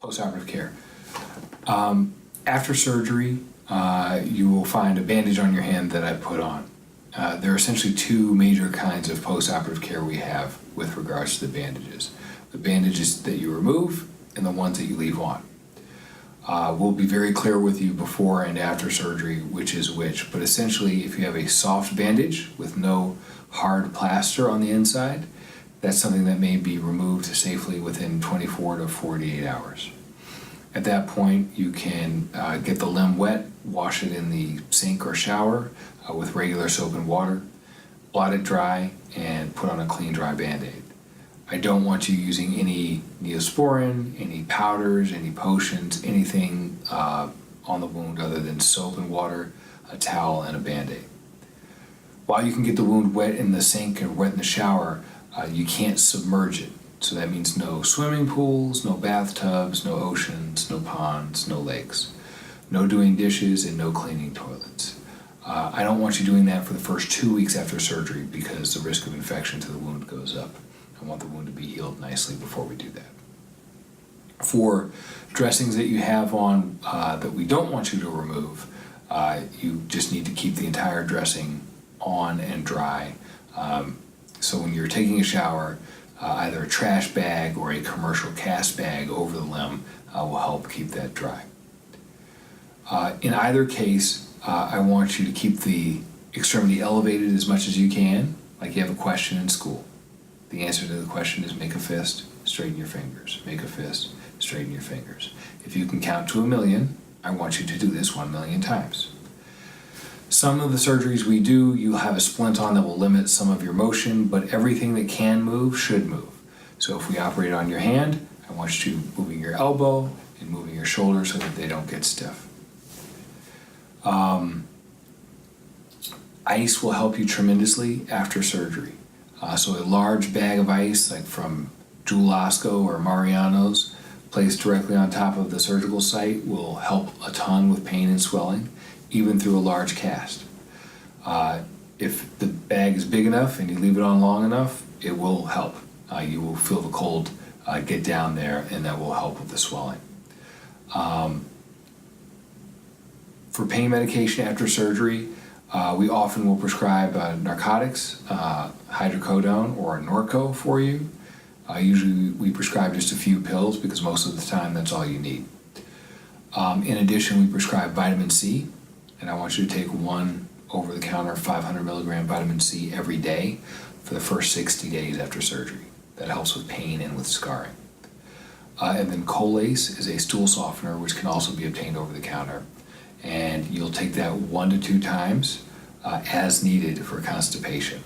Postoperative care. After surgery, you will find a bandage on your hand that I put on. There are essentially two major kinds of postoperative care we have with regards to the bandages. The bandages that you remove and the ones that you leave on. We'll be very clear with you before and after surgery which is which, but essentially if you have a soft bandage with no hard plaster on the inside, that's something that may be removed safely within 24 to 48 hours. At that point, you can get the limb wet, wash it in the sink or shower with regular soap and water, blot it dry, and put on a clean, dry Band-Aid. I don't want you using any Neosporin, any powders, any potions, anything on the wound other than soap and water, a towel, and a Band-Aid. While you can get the wound wet in the sink and wet in the shower, you can't submerge it. So that means no swimming pools, no bathtubs, no oceans, no ponds, no lakes. No doing dishes and no cleaning toilets. I don't want you doing that for the first 2 weeks after surgery because the risk of infection to the wound goes up. I want the wound to be healed nicely before we do that. For dressings that you have on that we don't want you to remove, you just need to keep the entire dressing on and dry. So when you're taking a shower, either a trash bag or a commercial cast bag over the limb will help keep that dry. In either case, I want you to keep the extremity elevated as much as you can, like you have a question in school. The answer to the question is make a fist, straighten your fingers. Make a fist, straighten your fingers. If you can count to 1,000,000, I want you to do this 1,000,000 times. Some of the surgeries we do, you'll have a splint on that will limit some of your motion, but everything that can move should move. So if we operate on your hand, I want you moving your elbow and moving your shoulder so that they don't get stiff. Ice will help you tremendously after surgery. So a large bag of ice, like from Jewel Osco or Mariano's, placed directly on top of the surgical site will help a ton with pain and swelling, even through a large cast. If the bag is big enough and you leave it on long enough, it will help. You will feel the cold get down there, and that will help with the swelling. For pain medication after surgery, we often will prescribe narcotics, hydrocodone or Norco for you. Usually we prescribe just a few pills because most of the time that's all you need. In addition, we prescribe vitamin C, and I want you to take one over-the-counter 500 milligram vitamin C every day for the first 60 days after surgery. That helps with pain and with scarring. And then Colace is a stool softener which can also be obtained over the counter. And you'll take that 1 to 2 times as needed for constipation.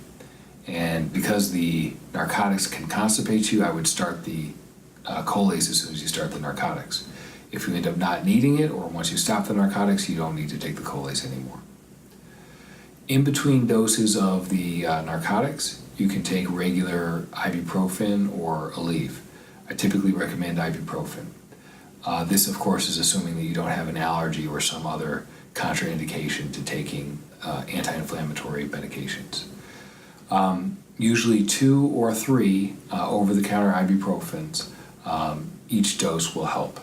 And because the narcotics can constipate you, I would start the Colace as soon as you start the narcotics. If you end up not needing it, or once you stop the narcotics, you don't need to take the Colace anymore. In between doses of the narcotics, you can take regular ibuprofen or Aleve. I typically recommend ibuprofen. This, of course, is assuming that you don't have an allergy or some other contraindication to taking anti-inflammatory medications. Usually 2 or 3 over-the-counter ibuprofens, each dose will help.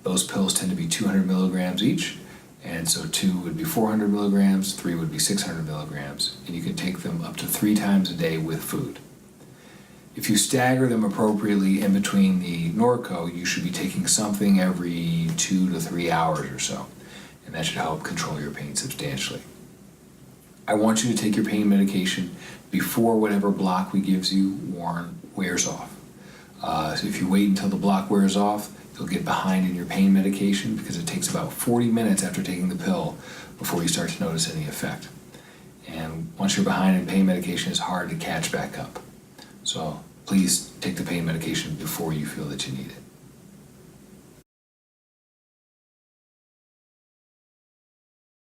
Those pills tend to be 200 milligrams each, and so 2 would be 400 milligrams, 3 would be 600 milligrams, and you can take them up to 3 times a day with food. If you stagger them appropriately in between the Norco, you should be taking something every 2 to 3 hours or so, and that should help control your pain substantially. I want you to take your pain medication before whatever block we gives you wears off. So if you wait until the block wears off, you'll get behind in your pain medication because it takes about 40 minutes after taking the pill before you start to notice any effect. And once you're behind in pain medication, it's hard to catch back up. So please take the pain medication before you feel that you need it.